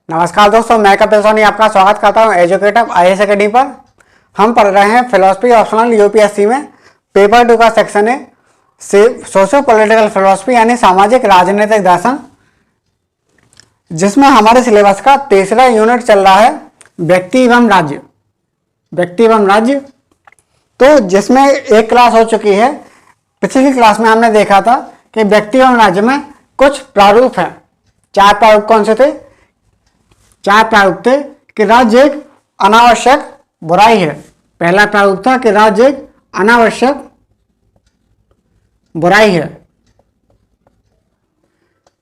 नमस्कार दोस्तों, मैं कपिल सोनी आपका स्वागत करता हूं एजुकेटिव आईएएस अकेडमी पर। हम पढ़ रहे हैं फिलोसफी ऑप्शनल यूपीएससी में पेपर 2 का सेक्शन है सोशो पॉलिटिकल फिलोसफी यानी सामाजिक राजनीतिक दर्शन, जिसमें हमारे सिलेबस का तीसरा यूनिट चल रहा है व्यक्ति एवं राज्य। व्यक्ति एवं राज्य तो जिसमें एक क्लास हो चुकी है। पिछली क्लास में हमने देखा था कि व्यक्ति एवं राज्य में कुछ प्रारूप हैं। 4 प्रारूप कौन से थे? 4 प्रारूप थे कि राज्य एक अनावश्यक बुराई है। पहला प्रारूप था कि राज्य एक अनावश्यक बुराई है।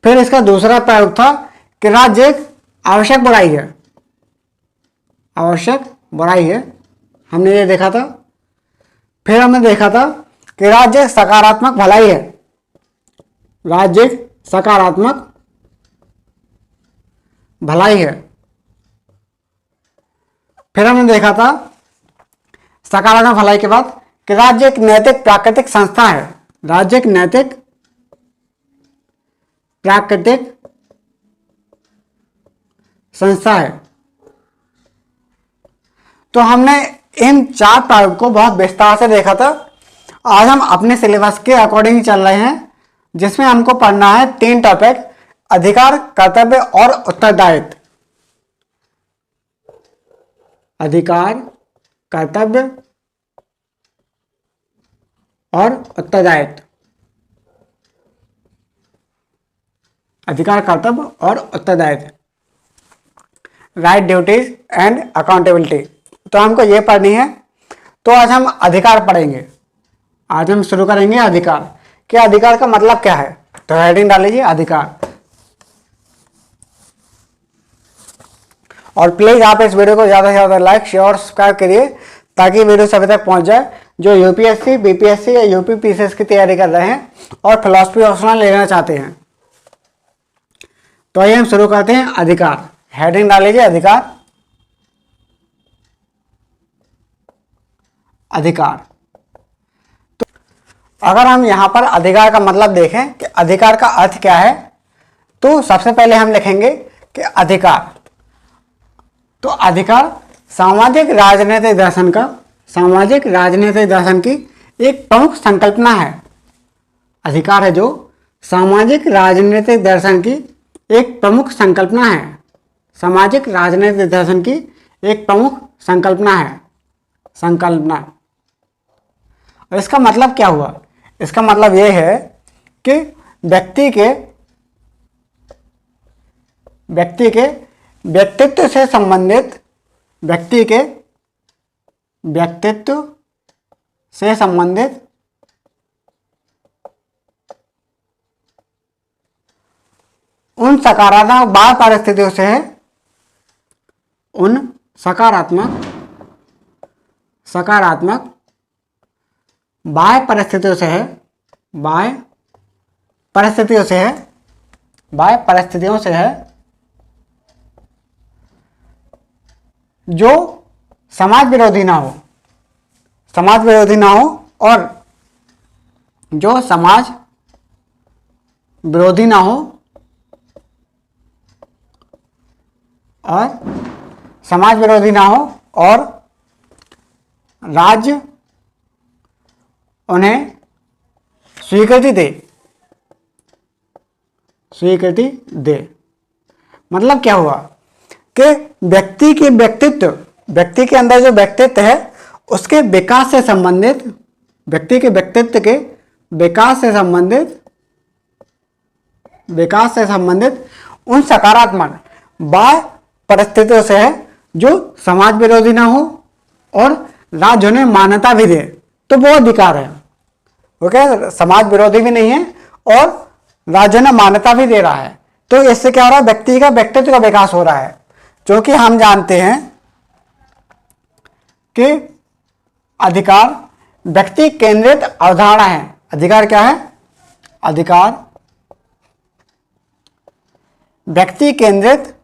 फिर इसका दूसरा प्रारूप था कि राज्य एक आवश्यक बुराई है। आवश्यक बुराई है, हमने ये देखा था। फिर हमने देखा था कि राज्य सकारात्मक भलाई है। राज्य सकारात्मक भलाई है। फिर हमने देखा था सकारात्मक भलाई के बाद कि राज्य एक नैतिक प्राकृतिक संस्था है। राज्य एक नैतिक प्राकृतिक संस्था है। तो हमने इन 4 प्रारूप को बहुत विस्तार से देखा था। आज हम अपने सिलेबस के अकॉर्डिंग चल रहे हैं, जिसमें हमको पढ़ना है 3 टॉपिक: अधिकार, कर्तव्य और उत्तरदायित्व। अधिकार, कर्तव्य और उत्तरदायित्व। अधिकार, कर्तव्य और उत्तरदायित्व, राइट, ड्यूटीज एंड अकाउंटेबिलिटी। तो हमको ये पढ़नी है। तो आज हम अधिकार पढ़ेंगे। आज हम शुरू करेंगे अधिकार। कि अधिकार का मतलब क्या है? तो हेडिंग डाल लीजिए अधिकार। और प्लीज आप इस वीडियो को ज़्यादा से ज़्यादा लाइक, शेयर और सब्सक्राइब करिए, ताकि वीडियो सभी तक पहुंच जाए जो यूपीएससी, बीपीएससी या यूपी पीसीएस की तैयारी कर रहे हैं और फिलोसफी ऑप्शनल लेना चाहते हैं। तो आइए हम शुरू करते हैं अधिकार। हेडिंग डाल लीजिए अधिकार। अधिकार। तो अगर हम यहां पर अधिकार का मतलब देखें कि अधिकार का अर्थ क्या है, तो सबसे पहले हम लिखेंगे कि अधिकार। तो अधिकार सामाजिक राजनीतिक दर्शन की एक प्रमुख संकल्पना है। अधिकार है जो सामाजिक राजनीतिक दर्शन की एक प्रमुख संकल्पना है। सामाजिक राजनीतिक दर्शन की एक प्रमुख संकल्पना है। संकल्पना। और इसका मतलब क्या हुआ? इसका मतलब यह है कि व्यक्ति के व्यक्तित्व से संबंधित उन सकारात्मक बाह्य परिस्थितियों से है। उन सकारात्मक बाह्य परिस्थितियों से है जो समाज विरोधी ना हो और जो समाज विरोधी ना हो और राज्य उन्हें स्वीकृति दे। मतलब क्या हुआ कि व्यक्ति के अंदर जो व्यक्तित्व है उसके विकास से संबंधित, व्यक्ति के व्यक्तित्व के विकास से संबंधित उन सकारात्मक बाह्य परिस्थितियों से है जो समाज विरोधी ना हो और राज्य उन्हें मान्यता भी दे। तो वो अधिकार है। ओके, समाज विरोधी भी नहीं है और राज्य ने मान्यता भी दे रहा है। तो इससे क्या हो रहा है? व्यक्ति का व्यक्तित्व का विकास हो रहा है, जो कि हम जानते हैं कि अधिकार व्यक्ति केंद्रित अवधारणा है। अधिकार क्या है? अधिकार व्यक्ति केंद्रित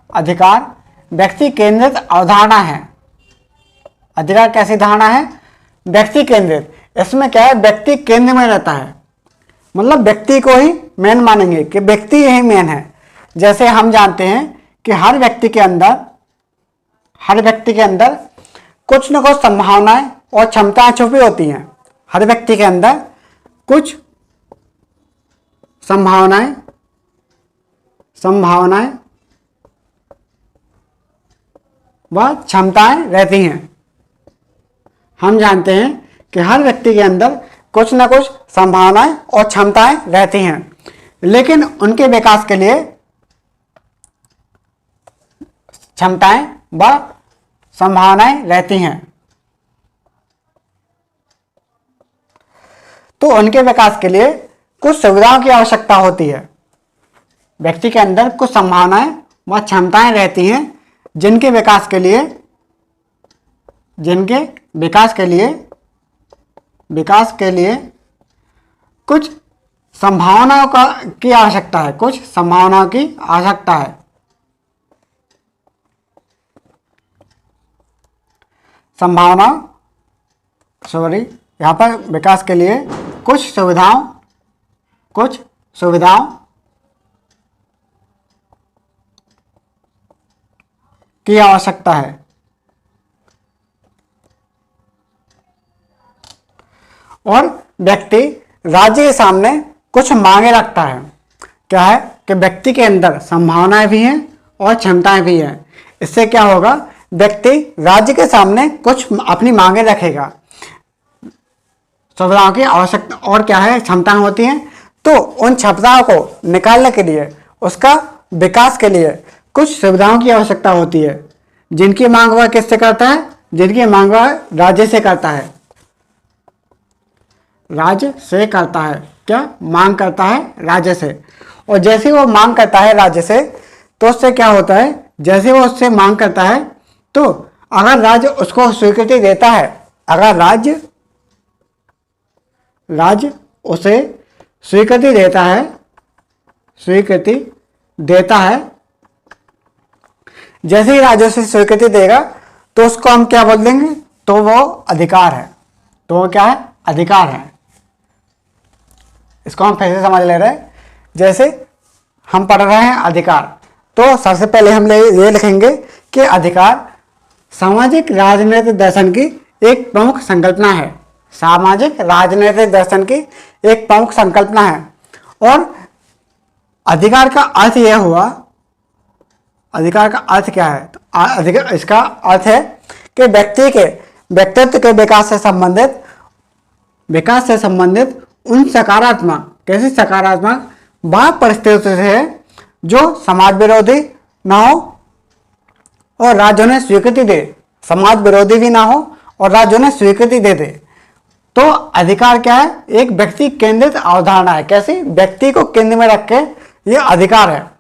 अधिकार व्यक्ति केंद्रित अवधारणा है। अधिकार कैसी धारणा है? व्यक्ति केंद्रित। इसमें क्या है? व्यक्ति केंद्र में रहता है। मतलब व्यक्ति को ही मेन मानेंगे कि व्यक्ति यही मेन है। जैसे हम जानते हैं कि हर व्यक्ति के अंदर कुछ न कुछ संभावनाएं और क्षमताएं छुपी होती हैं। हर व्यक्ति के अंदर कुछ संभावनाएं व क्षमताएं रहती हैं। हम जानते हैं कि हर व्यक्ति के अंदर कुछ न कुछ संभावनाएं और क्षमताएं रहती हैं, लेकिन उनके विकास के लिए क्षमताएं व संभावनाएं रहती हैं। तो उनके विकास के लिए कुछ सुविधाओं की आवश्यकता होती है। व्यक्ति के अंदर कुछ संभावनाएं व क्षमताएं रहती हैं जिनके विकास के लिए कुछ संभावनाओं की आवश्यकता है। यहाँ पर विकास के लिए कुछ सुविधाओं की आवश्यकता है। और व्यक्ति राज्य के सामने कुछ मांगे रखता है। क्या है कि व्यक्ति के अंदर संभावनाएं भी हैं और क्षमताएं भी हैं। इससे क्या होगा, व्यक्ति राज्य के सामने कुछ अपनी मांगे रखेगा। सुविधाओं की आवश्यकता और क्या है, क्षमताएं होती हैं। तो उन क्षमताओं को निकालने के लिए, उसका विकास के लिए कुछ सुविधाओं की आवश्यकता होती है, जिनकी मांग वह किससे करता है, जिनकी मांग वह राज्य से करता है। क्या मांग करता है, राज्य से। और जैसे वो मांग करता है राज्य से, तो उससे क्या होता है, जैसे वो उससे मांग करता है, तो अगर राज्य उसको स्वीकृति देता है, अगर राज्य उसे स्वीकृति देता है, जैसे ही राज्य उसे स्वीकृति देगा तो उसको हम क्या बोल देंगे, तो वो अधिकार है। तो वो क्या है, अधिकार है। इसको हम फिर से समझ ले रहे हैं। जैसे हम पढ़ रहे हैं अधिकार, तो सबसे पहले हम ये लिखेंगे कि अधिकार सामाजिक राजनीतिक दर्शन की एक प्रमुख संकल्पना है। सामाजिक राजनीतिक दर्शन की एक प्रमुख संकल्पना है। और अधिकार का अर्थ यह हुआ, अधिकार का अर्थ क्या है, तो इसका अर्थ है कि व्यक्ति के व्यक्तित्व के विकास से संबंधित उन सकारात्मक वह परिस्थितियों से जो समाज विरोधी ना हो और राज्य उन्हें स्वीकृति दे। समाज विरोधी भी ना हो और राज्य उन्हें स्वीकृति दे। तो अधिकार क्या है, एक व्यक्ति केंद्रित अवधारणा है। कैसी, व्यक्ति को केंद्र में रख के ये अधिकार है।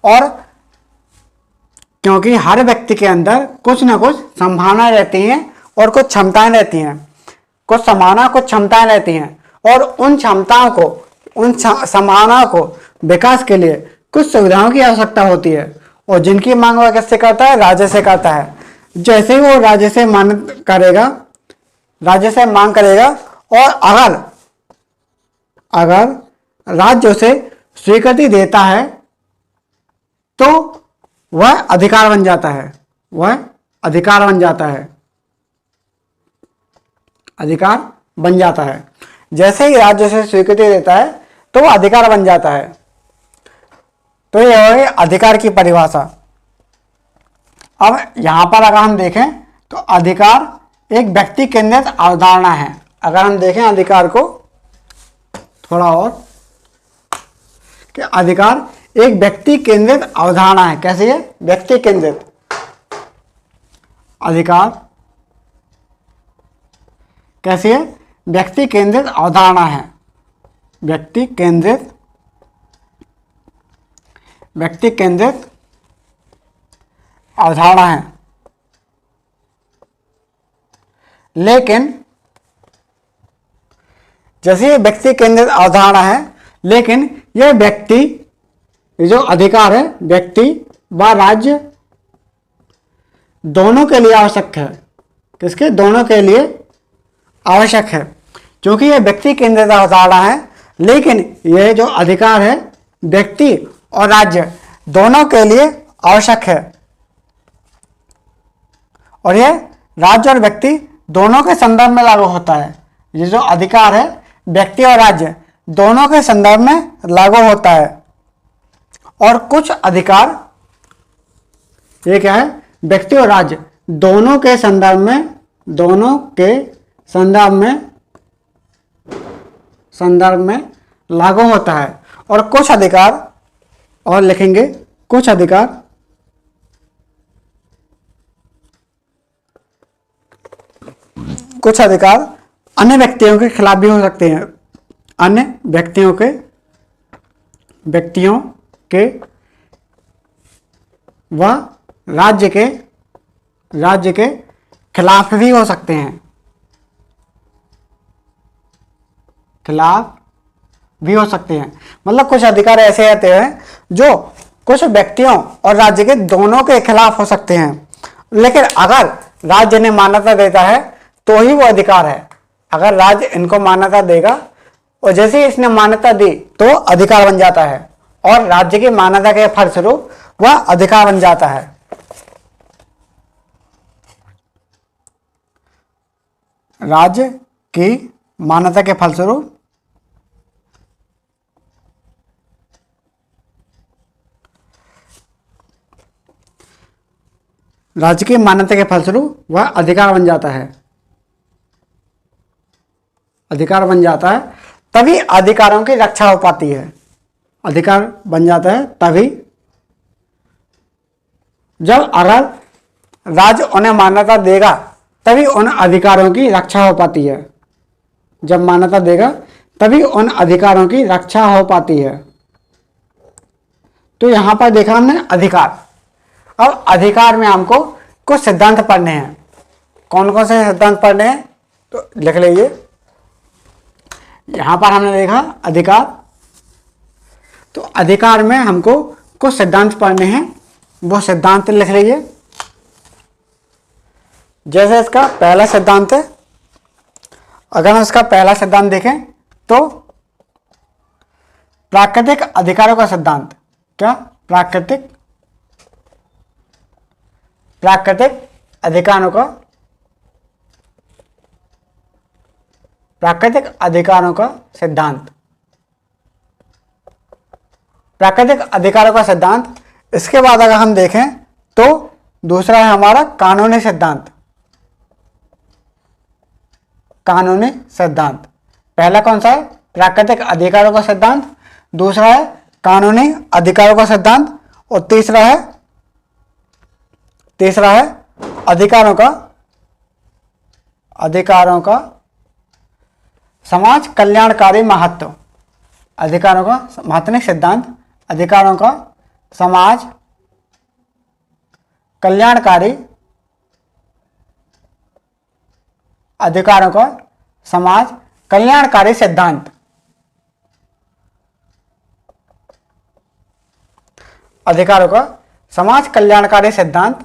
और क्योंकि हर व्यक्ति के अंदर कुछ ना कुछ संभावनाएं रहती हैं और कुछ क्षमताएं रहती हैं, कुछ संभावना कुछ क्षमताएं रहती हैं। और उन क्षमताओं को, उन संभावनाओं को विकास के लिए कुछ सुविधाओं की आवश्यकता होती है। और जिनकी मांग वह किससे करता है, राज्य से करता है। जैसे ही वो राज्य से मांग करेगा और अगर राज्य उसे स्वीकृति देता है तो वह अधिकार बन जाता है। अधिकार बन जाता है। जैसे ही राज्य उसे स्वीकृति देता है तो वह अधिकार बन जाता है। तो यह है अधिकार की परिभाषा। अब यहां पर अगर हम देखें तो अधिकार एक व्यक्ति केंद्रित अवधारणा है। अगर हम देखें अधिकार को थोड़ा और, कि अधिकार एक व्यक्ति केंद्रित अवधारणा है। कैसे है, व्यक्ति केंद्रित। अधिकार कैसी है, व्यक्ति केंद्रित अवधारणा है। व्यक्ति केंद्रित अवधारणा है। लेकिन जैसे ये व्यक्ति केंद्रित अवधारणा है, लेकिन यह व्यक्ति, जो अधिकार है, व्यक्ति व राज्य दोनों के लिए आवश्यक है। किसके, दोनों के लिए आवश्यक है। क्योंकि यह व्यक्ति केंद्रित अवधारणा है, लेकिन यह जो अधिकार है व्यक्ति और राज्य दोनों के लिए आवश्यक है, और यह राज्य और व्यक्ति दोनों के संदर्भ में लागू होता है। ये जो अधिकार है व्यक्ति और राज्य दोनों के संदर्भ में लागू होता है। और कुछ अधिकार, ये क्या है, व्यक्ति और राज्य दोनों के संदर्भ में, संदर्भ में लागू होता है। और कुछ अधिकार, और लिखेंगे कुछ अधिकार अन्य व्यक्तियों के खिलाफ भी हो सकते हैं, अन्य व्यक्तियों के व राज्य के खिलाफ भी हो सकते हैं, मतलब कुछ अधिकार ऐसे रहते हैं जो कुछ व्यक्तियों और राज्य के दोनों के खिलाफ हो सकते हैं, लेकिन अगर राज्य ने मान्यता देता है तो ही वो अधिकार है। अगर राज्य इनको मान्यता देगा और जैसे ही इसने मान्यता दी तो अधिकार बन जाता है, और राज्य की मान्यता के फलस्वरूप वह अधिकार बन जाता है। राज्य की मान्यता के फलस्वरूप वह अधिकार बन जाता है, तभी अधिकारों की रक्षा हो पाती है। अधिकार बन जाता है तभी जब अगर राज्य उन्हें मान्यता देगा, तभी उन अधिकारों की रक्षा हो पाती है। जब मान्यता देगा तभी उन अधिकारों की रक्षा हो पाती है। तो यहां पर देखा हमने अधिकार। अब अधिकार में हमको कुछ सिद्धांत पढ़ने हैं। कौन कौन से सिद्धांत पढ़ने हैं तो लिख लीजिए। यहां पर हमने देखा अधिकार, तो अधिकार में हमको कुछ सिद्धांत पढ़ने हैं, वो सिद्धांत लिख लीजिए। जैसे इसका पहला सिद्धांत है, अगर हम इसका पहला सिद्धांत देखें तो प्राकृतिक अधिकारों का सिद्धांत। क्या? प्राकृतिक अधिकारों का सिद्धांत। प्राकृतिक अधिकारों का सिद्धांत। इसके बाद अगर हम देखें तो दूसरा है हमारा कानूनी सिद्धांत। पहला कौन सा है? प्राकृतिक अधिकारों का सिद्धांत। दूसरा है कानूनी अधिकारों का सिद्धांत। और तीसरा है अधिकारों का समाज कल्याणकारी महत्व। अधिकारों का महत्व नहीं, सिद्धांत। अधिकारों का समाज कल्याणकारी सिद्धांत। अधिकारों का समाज कल्याणकारी सिद्धांत।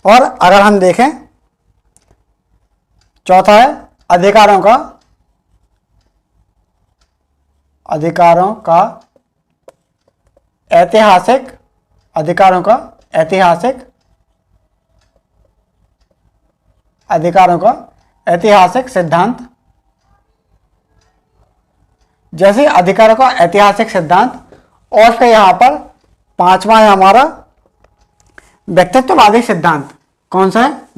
और अगर हम देखें चौथा है अधिकारों का ऐतिहासिक सिद्धांत। जैसे अधिकारों का ऐतिहासिक सिद्धांत। और फिर यहां पर पांचवा है हमारा व्यक्तित्ववादी सिद्धांत। कौन सा है?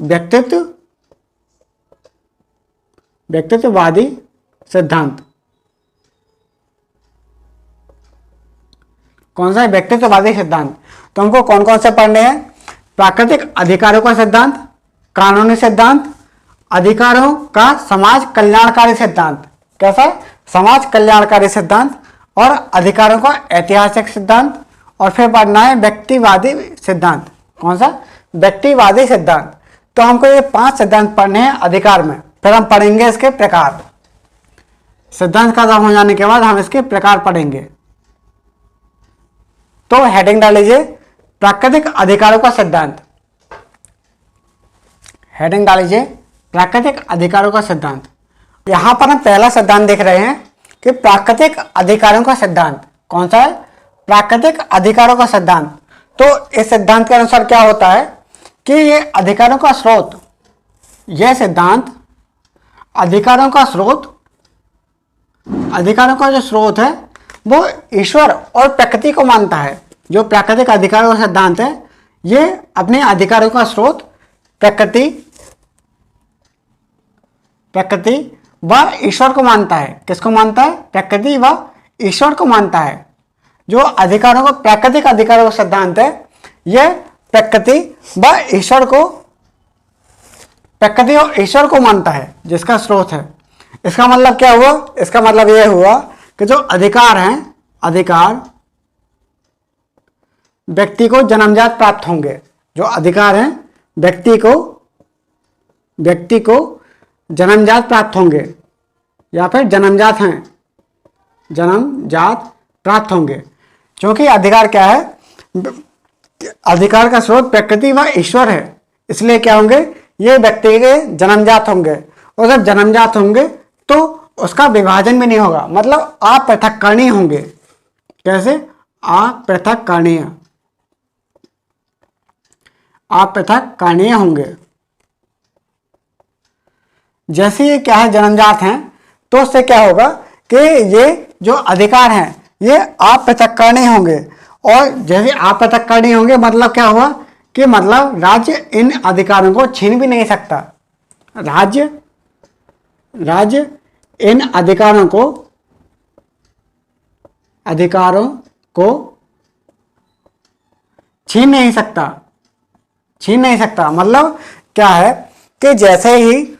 व्यक्तित्ववादी सिद्धांत। कौन सा है? व्यक्तित्ववादी सिद्धांत। तो हमको कौन कौन से पढ़ने हैं? प्राकृतिक अधिकारों का सिद्धांत, कानूनी सिद्धांत, अधिकारों का समाज कल्याणकारी सिद्धांत। कैसा? समाज कल्याणकारी सिद्धांत। और अधिकारों का ऐतिहासिक सिद्धांत। और फिर पढ़ना है व्यक्तिवादी सिद्धांत। कौन सा? व्यक्तिवादी सिद्धांत। तो हमको ये 5 सिद्धांत पढ़ने हैं अधिकार में। फिर हम पढ़ेंगे इसके प्रकार। सिद्धांत खत्म हो जाने के बाद हम इसके प्रकार पढ़ेंगे। तो हेडिंग डाल लीजिए प्राकृतिक अधिकारों का सिद्धांत। हेडिंग डाल लीजिए प्राकृतिक अधिकारों का सिद्धांत। यहां पर हम पहला सिद्धांत देख रहे हैं कि प्राकृतिक अधिकारों का सिद्धांत कौन सा है? प्राकृतिक अधिकारों का सिद्धांत। तो इस सिद्धांत के अनुसार क्या होता है कि ये अधिकारों का स्रोत, यह सिद्धांत अधिकारों का जो स्रोत है वो ईश्वर और प्रकृति को मानता है। जो प्राकृतिक अधिकारों का सिद्धांत है ये अपने अधिकारों का स्रोत प्रकृति व ईश्वर को मानता है। किसको मानता है? प्रकृति व ईश्वर को मानता है। जो अधिकारों को प्राकृतिक अधिकारों का सिद्धांत है यह प्रकृति और ईश्वर को मानता है, जिसका स्रोत है। इसका मतलब क्या हुआ? इसका मतलब यह हुआ कि जो अधिकार हैं, अधिकार व्यक्ति को जन्मजात प्राप्त होंगे। जो अधिकार हैं व्यक्ति को जन्मजात प्राप्त होंगे या फिर जन्मजात प्राप्त होंगे। क्योंकि अधिकार क्या है? अधिकार का स्रोत प्रकृति व ईश्वर है, इसलिए क्या होंगे? ये व्यक्ति के जन्मजात होंगे, और जब जन्मजात होंगे तो उसका विभाजन भी नहीं होगा, मतलब अपृथक्करणीय होंगे। कैसे? अपृथक्करणीय होंगे। जैसे ये क्या है? जन्मजात हैं, तो उससे क्या होगा कि ये जो अधिकार हैं ये अपृथक्करणीय होंगे। और जैसे अपृथक्करणीय होंगे मतलब क्या हुआ कि मतलब राज्य इन अधिकारों को छीन भी नहीं सकता। राज्य इन अधिकारों को छीन नहीं सकता। मतलब क्या है कि जैसे ही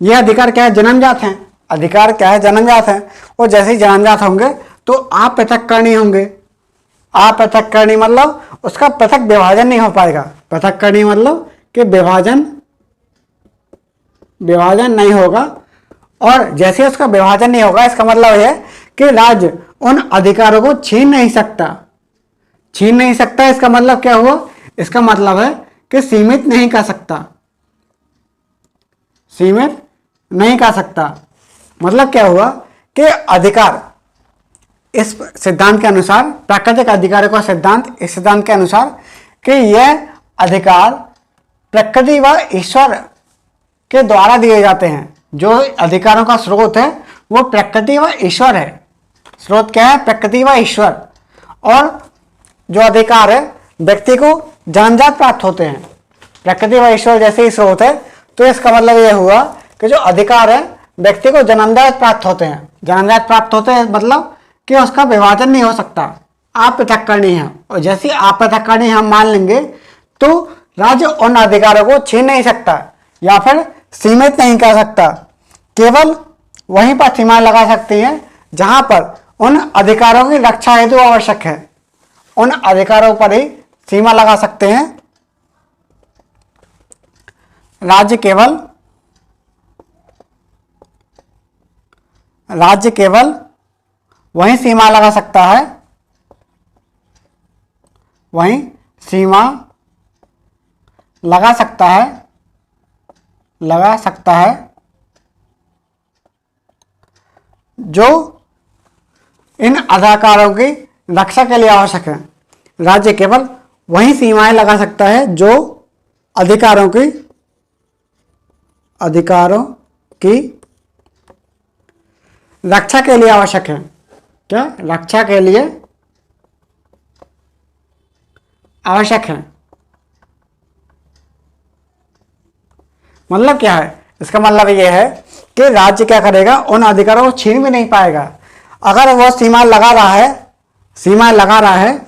ये अधिकार क्या है? जन्मजात हैं। अधिकार क्या है? जन्मजात हैं, और जैसे ही जन्मजात होंगे तो अपृथक्करणीय होंगे। अपृथक्करणीय मतलब उसका पृथक विभाजन नहीं हो पाएगा। पृथक्करणीय मतलब कि विभाजन नहीं होगा, और जैसे उसका विभाजन नहीं होगा इसका मतलब है कि राज्य उन अधिकारों को छीन नहीं सकता। इसका मतलब क्या हुआ? इसका मतलब है कि सीमित नहीं कर सकता। मतलब क्या हुआ कि अधिकार इस सिद्धांत के अनुसार, प्राकृतिक अधिकारों का सिद्धांत, इस सिद्धांत के अनुसार कि यह अधिकार प्रकृति व ईश्वर के द्वारा दिए जाते हैं। जो अधिकारों का स्रोत है वो प्रकृति व ईश्वर है। स्रोत क्या है? प्रकृति व ईश्वर। और जो अधिकार है व्यक्ति को जन्मजात प्राप्त होते हैं। प्रकृति व ईश्वर जैसे ही स्रोत है, तो इसका मतलब यह हुआ कि जो अधिकार है व्यक्ति को जन्मजात प्राप्त होते हैं। मतलब कि उसका विभाजन नहीं हो सकता, अपृथक्करणीय है। और जैसे अपृथक्करणीय हम मान लेंगे तो राज्य उन अधिकारों को छीन नहीं सकता या फिर सीमित नहीं कर सकता। केवल वहीं पर सीमा लगा सकती है जहां पर उन अधिकारों की रक्षा हेतु आवश्यक है। उन अधिकारों पर ही सीमा लगा सकते हैं। राज्य केवल वहीं सीमा लगा सकता है, लगा सकता है जो इन अधिकारों की रक्षा के लिए आवश्यक है। राज्य केवल वही सीमाएं लगा सकता है जो अधिकारों की रक्षा के लिए आवश्यक है। क्या? रक्षा के लिए आवश्यक है। मतलब क्या है? इसका मतलब यह है कि राज्य क्या करेगा? उन अधिकारों को छीन भी नहीं पाएगा। अगर वो सीमा लगा रहा है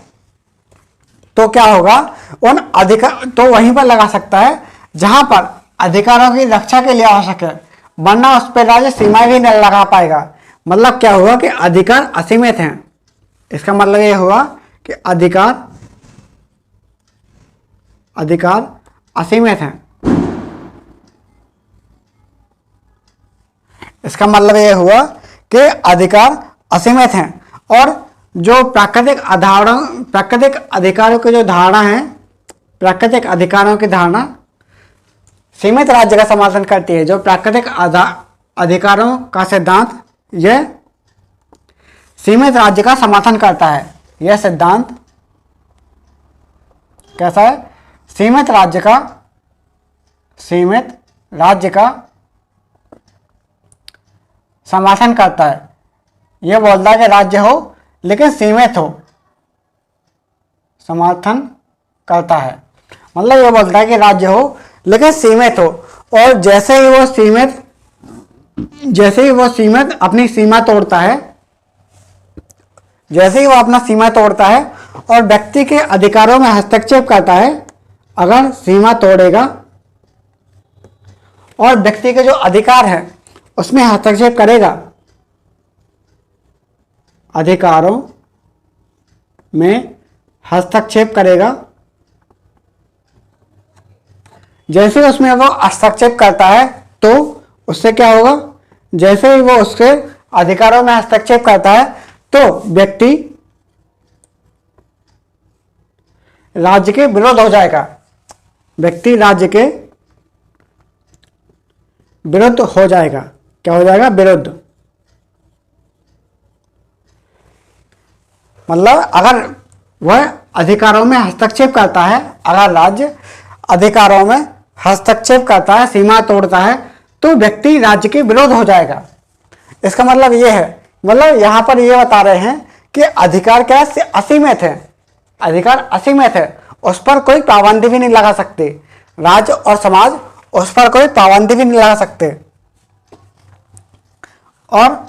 तो क्या होगा? उन अधिकार तो वहीं पर लगा सकता है जहां पर अधिकारों की रक्षा के लिए आवश्यक है, वरना उस पर राज्य सीमा भी नहीं लगा पाएगा। मतलब क्या हुआ कि अधिकार असीमित हैं। इसका मतलब यह हुआ कि अधिकार असीमित हैं। इसका मतलब यह हुआ कि अधिकार असीमित हैं, और जो प्राकृतिक अधिकारों की जो धारणा है, प्राकृतिक अधिकारों की धारणा सीमित राज्य का समर्थन करती है। जो प्राकृतिक अधिकारों का सिद्धांत यह सीमित राज्य का समर्थन करता है। यह सिद्धांत कैसा है? सीमित राज्य का समर्थन करता है। यह बोलता है कि राज्य हो लेकिन सीमित हो, समर्थन करता है। मतलब यह बोलता है कि राज्य हो लेकिन सीमित हो, और जैसे ही वो सीमित अपनी सीमा तोड़ता है, जैसे ही वो अपना सीमा तोड़ता है और व्यक्ति के अधिकारों में हस्तक्षेप करता है, अगर सीमा तोड़ेगा और व्यक्ति के जो अधिकार है उसमें हस्तक्षेप करेगा, अधिकारों में हस्तक्षेप करेगा, जैसे उसमें वो हस्तक्षेप करता है तो उससे क्या होगा? जैसे ही वो उसके अधिकारों में हस्तक्षेप करता है तो व्यक्ति राज्य के विरुद्ध हो जाएगा, व्यक्ति राज्य के विरुद्ध हो जाएगा। क्या हो जाएगा? विरुद्ध। मतलब अगर वह अधिकारों में हस्तक्षेप करता है, अगर राज्य अधिकारों में हस्तक्षेप करता है, सीमा तोड़ता है, तो व्यक्ति राज्य के विरुद्ध हो जाएगा। इसका मतलब यह है, मतलब यहां पर यह बता रहे हैं कि अधिकार क्या है? असीमित है। अधिकार असीमित है, उस पर कोई पाबंदी भी नहीं लगा सकते। राज्य और समाज उस पर कोई पाबंदी भी नहीं लगा सकते। और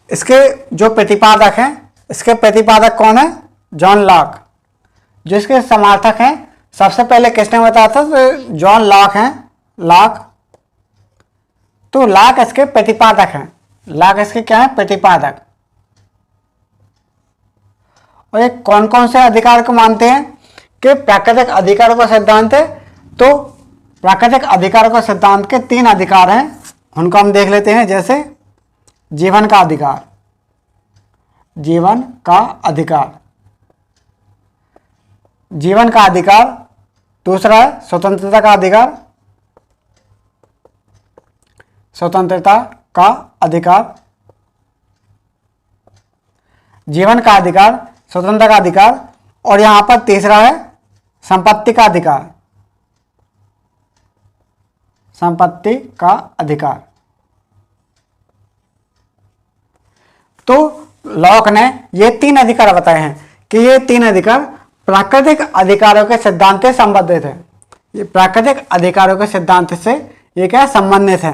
इसके जो प्रतिपादक हैं, इसके प्रतिपादक कौन है? John Locke. जो इसके समर्थक हैं, सबसे पहले किसने बताया था? तो जॉन लॉक हैं, लॉक। तो लॉक इसके प्रतिपादक हैं। लॉक इसके क्या है? प्रतिपादक। और ये कौन कौन से अधिकार को मानते हैं कि प्राकृतिक अधिकारों का सिद्धांत है? तो प्राकृतिक अधिकारों का सिद्धांत के 3 अधिकार हैं, उनको हम देख लेते हैं। जैसे जीवन का अधिकार, जीवन का अधिकार, जीवन का अधिकार। दूसरा है स्वतंत्रता का अधिकार, स्वतंत्रता का अधिकार, जीवन का अधिकार, स्वतंत्रता का अधिकार। और यहां पर तीसरा है संपत्ति का अधिकार, संपत्ति का अधिकार। तो लॉक ने ये 3 अधिकार बताए हैं कि ये 3 अधिकार प्राकृतिक अधिकारों के सिद्धांत से संबंधित है। ये प्राकृतिक अधिकारों के सिद्धांत से ये क्या संबंधित है?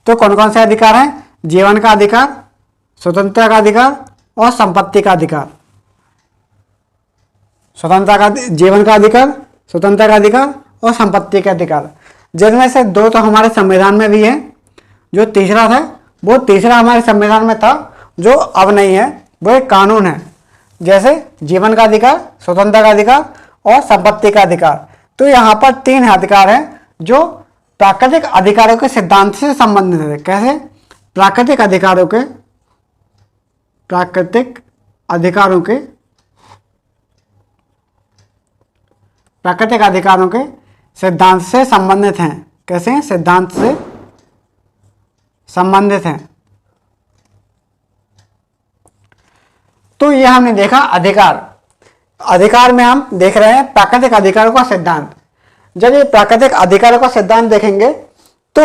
तो कौन कौन से अधिकार हैं? जीवन का अधिकार, स्वतंत्रता का अधिकार और संपत्ति का अधिकार। स्वतंत्रता का, जीवन का अधिकार, स्वतंत्रता का अधिकार और संपत्ति का अधिकार, जिनमें से 2 तो हमारे संविधान में भी है। जो तीसरा था, वो तीसरा हमारे संविधान में था, जो अब नहीं है, वो एक कानून है। जैसे जीवन का अधिकार, स्वतंत्रता का अधिकार और संपत्ति का अधिकार। तो यहाँ पर 3 अधिकार हैं जो प्राकृतिक अधिकारों के सिद्धांत से संबंधित है। कैसे? प्राकृतिक अधिकारों के सिद्धांत से संबंधित हैं। कैसे हैं? सिद्धांत से संबंधित हैं। तो यह हमने देखा अधिकार में हम देख रहे हैं प्राकृतिक अधिकारों का सिद्धांत। जब ये प्राकृतिक अधिकारों का सिद्धांत देखेंगे तो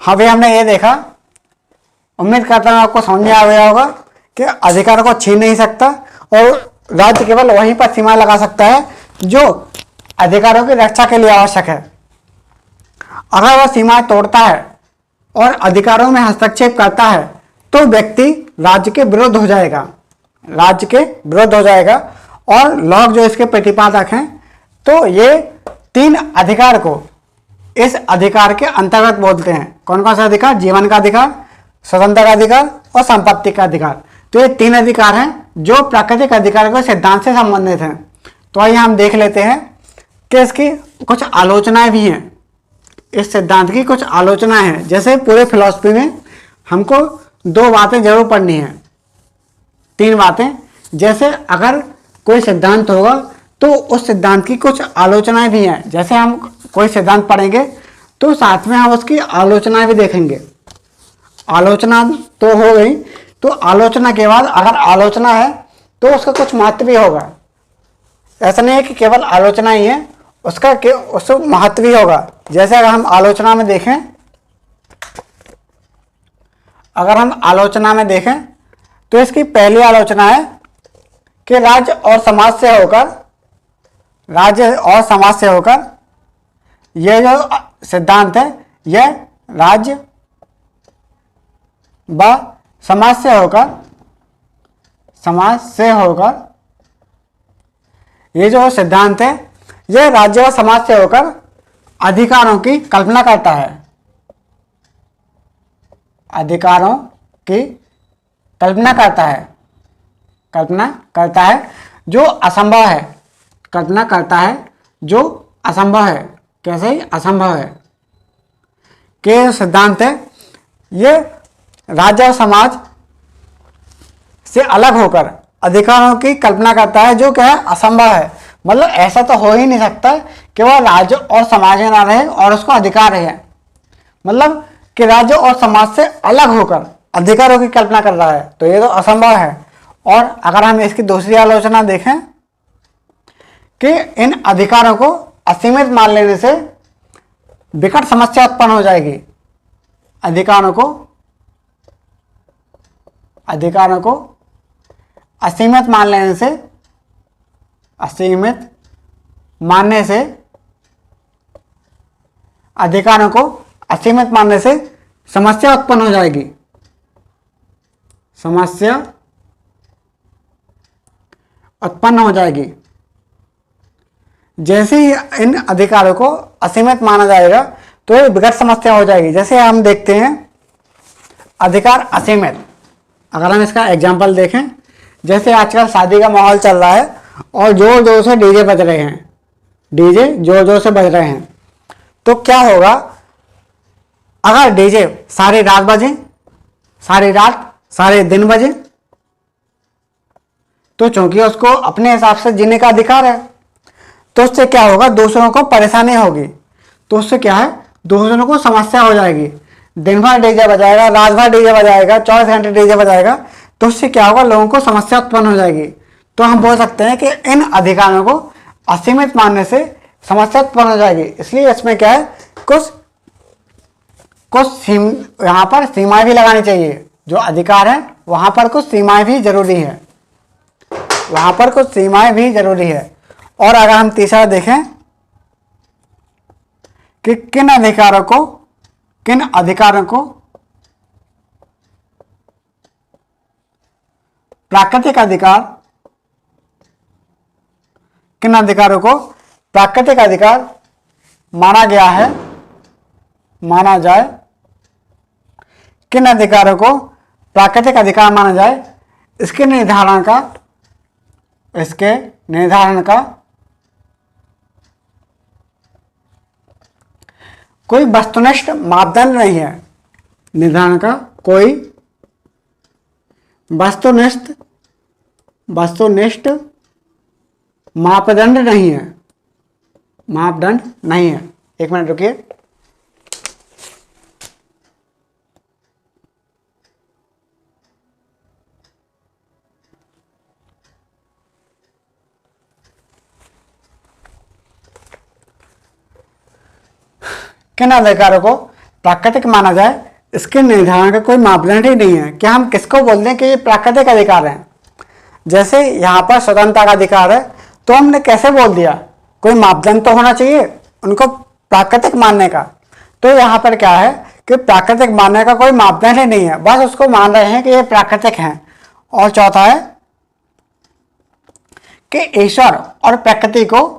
हमने ये देखा, उम्मीद करता हूं आपको समझ में आ गया होगा कि अधिकारों को छीन नहीं सकता और राज्य केवल वहीं पर सीमा लगा सकता है जो अधिकारों की रक्षा के लिए आवश्यक है। अगर वह सीमाएं तोड़ता है और अधिकारों में हस्तक्षेप करता है तो व्यक्ति राज्य के विरुद्ध हो जाएगा, राज्य के विरुद्ध हो जाएगा। और लॉक जो इसके प्रतिपादक हैं, तो ये 3 अधिकार को इस अधिकार के अंतर्गत बोलते हैं। कौन कौन सा अधिकार? जीवन का अधिकार, स्वतंत्रता का अधिकार और संपत्ति का अधिकार। तो ये 3 अधिकार हैं जो प्राकृतिक अधिकारों के सिद्धांत से संबंधित हैं। तो आइए हम देख लेते हैं कि इसकी कुछ आलोचनाएं भी हैं। इस सिद्धांत की कुछ आलोचना है। जैसे पूरे फिलॉसफी में हमको 2 बातें जरूर पढ़नी है, 3 बातें। जैसे अगर कोई सिद्धांत होगा तो उस सिद्धांत की कुछ आलोचनाएं भी हैं। जैसे हम कोई सिद्धांत पढ़ेंगे तो साथ में हम उसकी आलोचनाएं भी देखेंगे। आलोचना तो हो गई, तो आलोचना के बाद अगर आलोचना है तो उसका कुछ महत्व भी होगा। ऐसा नहीं है कि केवल आलोचना ही है, उसका महत्व भी होगा। जैसे अगर हम आलोचना में देखें, तो इसकी पहली आलोचना है कि राज्य और समाज से होकर यह जो सिद्धांत है यह राज्य व समाज से होकर ये जो सिद्धांत है यह राज्य व समाज से होकर अधिकारों की कल्पना करता है। अधिकारों की कल्पना करता है जो असंभव है। कल्पना करता है जो असंभव है। कैसे असंभव है के सिद्धांत है ये राज्य और समाज से अलग होकर अधिकारों की कल्पना करता है जो क्या है, असंभव है। मतलब ऐसा तो हो ही नहीं सकता कि वह राज्य और समाज में ना रहे और उसको अधिकार है। मतलब कि राज्य और समाज से अलग होकर अधिकारों की कल्पना कर रहा है, तो ये तो असंभव है। और अगर हम इसकी दूसरी आलोचना देखें कि इन अधिकारों को असीमित मान लेने से विकट समस्या उत्पन्न हो जाएगी। अधिकारों को असीमित मानने से अधिकारों को असीमित मानने से समस्या उत्पन्न हो जाएगी। जैसे ही इन अधिकारों को असीमित माना जाएगा तो ये विकट समस्या हो जाएगी। जैसे हम देखते हैं अधिकार असीमित, अगर हम इसका एग्जाम्पल देखें, जैसे आजकल शादी का माहौल चल रहा है और जोर जोर से डीजे बज रहे हैं, तो क्या होगा अगर डीजे सारी रात बजे, सारे दिन बजे, तो चूंकि उसको अपने हिसाब से जीने का अधिकार है, तो उससे क्या होगा, दूसरों को परेशानी होगी। तो उससे क्या है, दूसरों को समस्या हो जाएगी। दिन भर डीजे बजाएगा, रात भर डीजे बजाएगा, 24 घंटे डीजे बजाएगा, तो उससे क्या होगा, लोगों को समस्या उत्पन्न हो जाएगी। तो हम बोल सकते हैं कि इन अधिकारों को असीमित मानने से समस्या उत्पन्न हो जाएगी। इसलिए इसमें क्या है, कुछ यहाँ पर सीमाएं भी लगानी चाहिए। जो अधिकार है वहां पर कुछ सीमाएं भी जरूरी है। और अगर हम तीसरा देखें कि किन अधिकारों को प्राकृतिक अधिकार माना जाए, किन अधिकारों को प्राकृतिक अधिकार माना जाए, इसके निर्धारण का कोई वस्तुनिष्ठ मापदंड नहीं है। निर्धारण का कोई वस्तुनिष्ठ मापदंड नहीं है। एक मिनट रुकिए। किन अधिकारों को प्राकृतिक माना जाए, इसके निर्धारण का कोई मापदंड ही नहीं है। क्या हम किसको बोल दें कि ये प्राकृतिक अधिकार है? जैसे यहाँ पर स्वतंत्रता का अधिकार है, तो हमने कैसे बोल दिया, कोई मापदंड तो होना चाहिए उनको प्राकृतिक मानने का। तो यहाँ पर क्या है कि प्राकृतिक मानने का कोई मापदंड ही नहीं है, बस उसको मान रहे हैं कि ये प्राकृतिक हैं। और चौथा है कि ईश्वर और प्रकृति को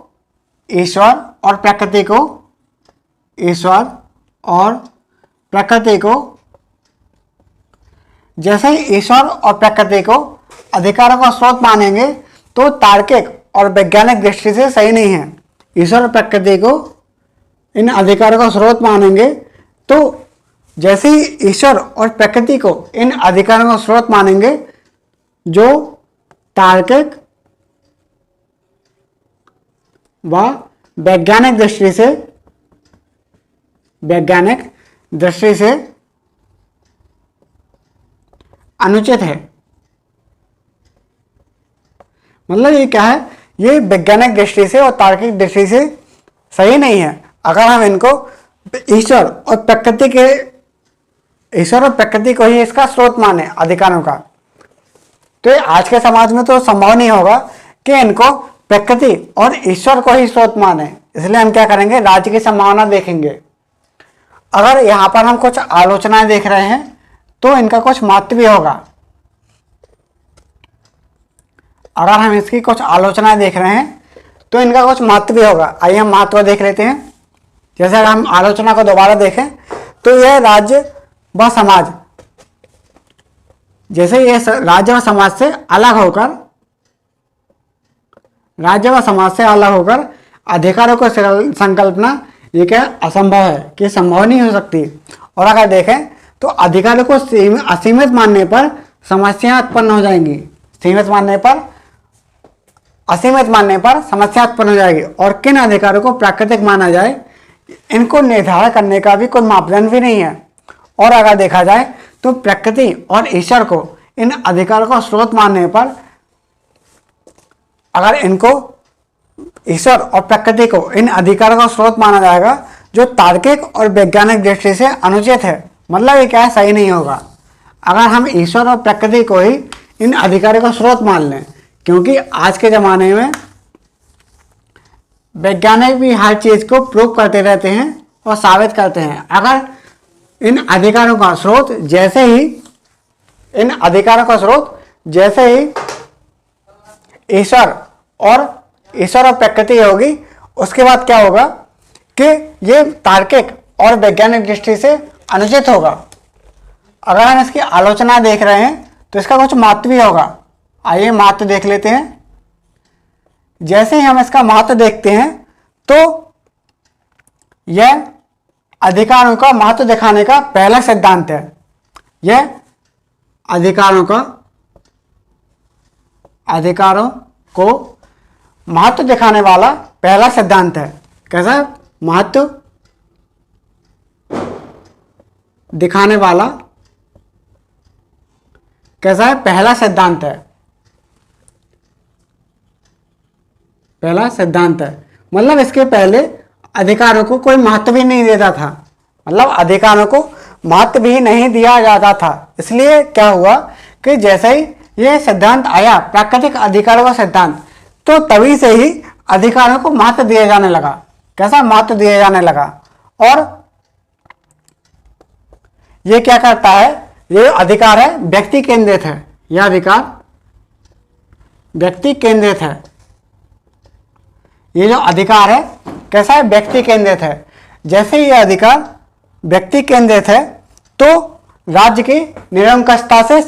जैसे ही ईश्वर और प्रकृति को अधिकारों का स्रोत मानेंगे तो तार्किक और वैज्ञानिक दृष्टि से सही नहीं है। ईश्वर और प्रकृति को इन अधिकारों का स्रोत मानेंगे तो जैसे ही ईश्वर और प्रकृति को इन अधिकारों का स्रोत मानेंगे जो तार्किक व वैज्ञानिक दृष्टि से अनुचित है। मतलब ये क्या है, ये वैज्ञानिक दृष्टि से और तार्किक दृष्टि से सही नहीं है। अगर हम इनको ईश्वर और प्रकृति को ही इसका स्रोत माने अधिकारों का, तो आज के समाज में तो संभव नहीं होगा कि इनको प्रकृति और ईश्वर को ही स्रोत माने। इसलिए हम क्या करेंगे, राज्य की संभावना देखेंगे। अगर यहाँ पर हम कुछ आलोचनाएं देख रहे हैं तो इनका कुछ महत्व भी होगा। अगर हम इसकी कुछ आलोचनाएं देख रहे हैं तो इनका कुछ महत्व भी होगा। आइए हम महत्व देख लेते हैं। जैसे अगर हम आलोचना को दोबारा देखें तो यह राज्य व समाज, जैसे ये राज्य व समाज से अलग होकर अधिकारों को संकल्पना ये क्या असंभव है, कि संभव नहीं हो सकती। और अगर देखें तो अधिकारों को असीमित मानने पर समस्याएं उत्पन्न हो जाएंगी, असीमित मानने पर समस्या उत्पन्न हो जाएगी। और किन अधिकारों को प्राकृतिक माना जाए, इनको निर्धारण करने का भी कोई मापदंड भी नहीं है। और अगर देखा जाए तो प्रकृति और ईश्वर को, इन अधिकारों को स्रोत मानने पर, अगर इनको ईश्वर और प्रकृति को, इन अधिकारों का स्रोत माना जाएगा जो तार्किक और वैज्ञानिक दृष्टि से अनुचित है। मतलब ये क्या है, सही नहीं होगा अगर हम ईश्वर और प्रकृति को ही इन अधिकारों का स्रोत मान लें। क्योंकि आज के ज़माने में वैज्ञानिक भी हर चीज़ को प्रूव करते रहते हैं और साबित करते हैं। अगर इन अधिकारों का स्रोत जैसे ही ईश्वर और प्रकृति होगी, उसके बाद क्या होगा कि ये तार्किक और वैज्ञानिक दृष्टि से अनुचित होगा। अगर हम इसकी आलोचना देख रहे हैं तो इसका कुछ महत्व भी होगा। आइए महत्व देख लेते हैं। जैसे ही हम इसका महत्व देखते हैं तो यह अधिकारों का महत्व दिखाने का पहला सिद्धांत है। यह अधिकारों को महत्व दिखाने वाला पहला सिद्धांत है। कैसा? महत्व दिखाने वाला कैसा है? पहला सिद्धांत है। पहला सिद्धांत है मतलब इसके पहले अधिकारों को कोई महत्व भी नहीं देता था, मतलब अधिकारों को महत्व भी नहीं दिया जाता था। इसलिए क्या हुआ कि जैसे ही यह सिद्धांत आया, प्राकृतिक अधिकारों का सिद्धांत, तो तभी से ही अधिकारों को महत्व दिया जाने लगा। कैसा? महत्व दिया जाने लगा। और ये क्या करता है, ये अधिकार है व्यक्ति केंद्रित है। यह अधिकार व्यक्ति केंद्रित है। ये जो अधिकार है कैसा है? व्यक्ति केंद्रित है। जैसे ये अधिकार व्यक्ति केंद्रित है तो राज्य की निरंकुशता से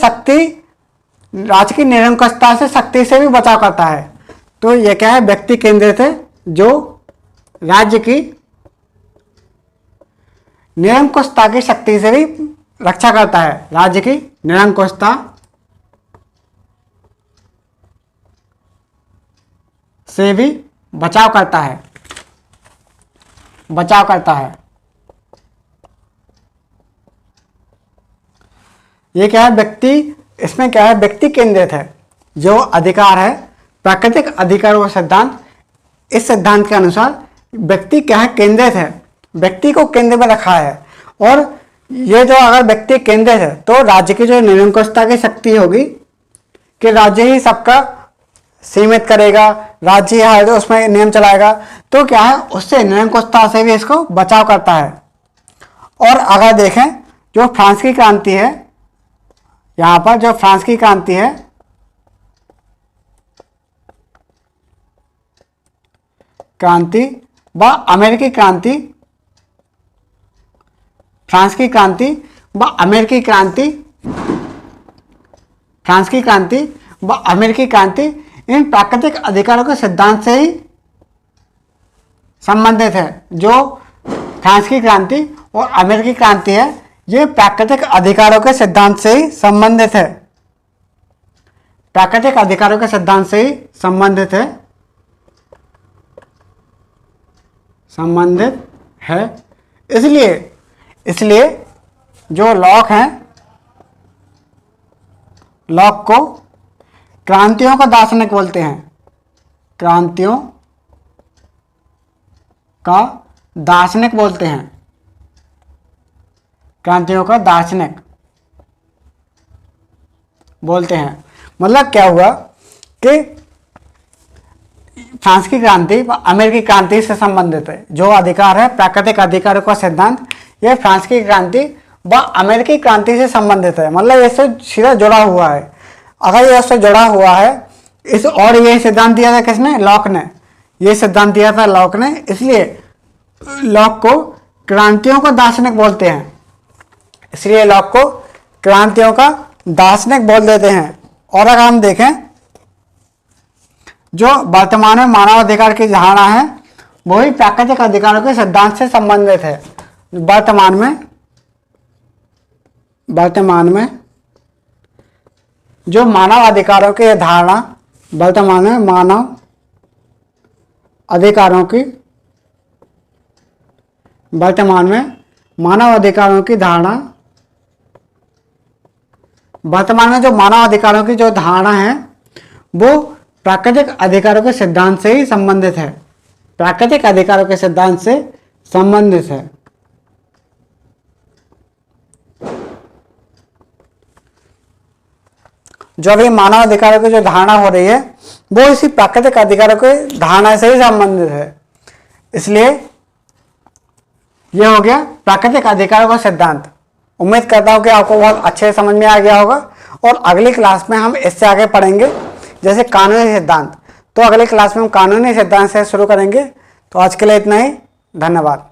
शक्ति से भी बचाव करता है। तो ये क्या है? व्यक्ति केंद्रित है, जो राज्य की निरंकुशता की शक्ति से भी रक्षा करता है। राज्य की निरंकुशता से भी बचाव करता है। ये क्या है? इसमें क्या है? व्यक्ति केंद्रित है। जो अधिकार है प्राकृतिक अधिकारों का सिद्धांत, इस सिद्धांत के अनुसार व्यक्ति क्या है? केंद्रित है। व्यक्ति को केंद्र में रखा है। और ये जो अगर व्यक्ति केंद्रित है तो राज्य की जो निरंकुशता की शक्ति होगी कि राज्य ही सबका सीमित करेगा, राज्य है तो उसमें नियम चलाएगा, तो क्या है? उससे निरंकुशता से भी इसको बचाव करता है। और अगर देखें जो फ्रांस की क्रांति है, यहाँ पर जो फ्रांस की क्रांति है, क्रांति व अमेरिकी क्रांति, फ्रांस की क्रांति व अमेरिकी क्रांति, फ्रांस की क्रांति व अमेरिकी क्रांति इन प्राकृतिक अधिकारों के सिद्धांत से ही संबंधित है। जो फ्रांस की क्रांति और अमेरिकी क्रांति है, ये प्राकृतिक अधिकारों के सिद्धांत से ही संबंधित है। प्राकृतिक अधिकारों के सिद्धांत से ही संबंधित है। इसलिए जो लॉक हैं, लॉक को क्रांतियों का दार्शनिक बोलते हैं। क्रांतियों का दार्शनिक बोलते हैं। क्रांतियों का दार्शनिक बोलते हैं। मतलब क्या हुआ कि फ्रांस की क्रांति व अमेरिकी क्रांति से संबंधित है। जो अधिकार है प्राकृतिक अधिकारों का सिद्धांत, यह फ्रांस की क्रांति व अमेरिकी क्रांति से संबंधित है। मतलब इससे सीधा जुड़ा हुआ है। अगर ये उससे जुड़ा हुआ है इस, और ये सिद्धांत दिया था किसने? लॉक ने। ये सिद्धांत दिया था लॉक ने, इसलिए लॉक को क्रांतियों का दार्शनिक बोलते हैं। इसलिए लॉक को क्रांतियों का दार्शनिक बोल देते हैं। और अगर हम देखें, जो वर्तमान में मानवाधिकार की धारणा है वो ही प्राकृतिक अधिकारों के सिद्धांत से संबंधित है। वर्तमान में जो मानव अधिकारों की धारणा, वर्तमान में मानव अधिकारों की धारणा, वर्तमान में जो मानव अधिकारों की जो धारणा है वो प्राकृतिक अधिकारों के सिद्धांत से ही संबंधित है। प्राकृतिक अधिकारों के सिद्धांत से संबंधित है। जो अभी मानव अधिकारों की जो धारणा हो रही है वो इसी प्राकृतिक अधिकारों के धारणा से ही संबंधित है। इसलिए यह हो गया प्राकृतिक अधिकारों का सिद्धांत। उम्मीद करता हूं कि आपको बहुत अच्छे से समझ में आ गया होगा। और अगली क्लास में हम इससे आगे पढ़ेंगे जैसे कानूनी सिद्धांत। तो अगली क्लास में हम कानूनी सिद्धांत से शुरू करेंगे। तो आज के लिए इतना ही। धन्यवाद।